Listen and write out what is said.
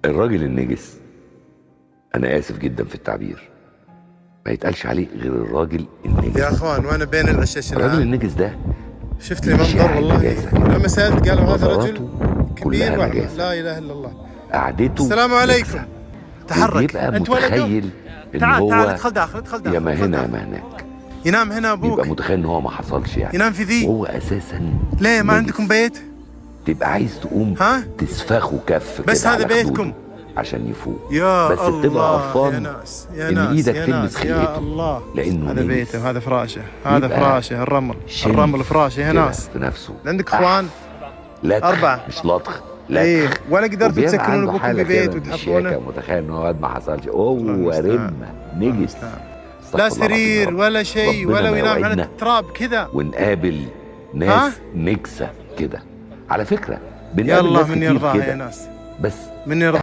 الراجل النجس، انا اسف جدا في التعبير، ما يتقالش عليه غير الراجل النجس. يا اخوان وانا بين العشاش الراجل النجس ده شفت لي منظر والله. لما سالت قالوا هذا رجل كبير واحمر، لا اله الا الله. قعدته السلام عليكم. تحرك يبقى انت متخيل ان تعال هو تعال ادخل داخل ادخل داخل يا ما هنا يا ما هناك. ينام هنا ابوك، يبقى متخيل ان هو ما حصلش يعني، ينام في ذي. وهو اساسا ليه ما نجس. عندكم بيت؟ تبقى عايز تقوم تسفخه كف بس كده هذا على بيتكم خدوده عشان يفوق، يا بس الله. بتبقى قرفان يا ناس يا ان ناس ايدك يا تلمس ناس خلقته، يا الله. لانه هذا نجس. بيته، هذا فراشه، هذا يبقى فراشه. الرمل فراشه يا ناس. في نفسه عندك اخوان؟ لطخ 4 مش لطخ، لطخ. ايه ولا قدرتوا تسكنون ابوكم ببيت وتحبونه؟ متخيل ان هو ما حصلش، هو رمه نجس، لا سرير ولا شيء ولا ينام على التراب كذا. ونقابل ناس نكسه كده على فكره، بنقابل يلا ناس من كتير يرضاها كده يا ناس، بس من يرضاها.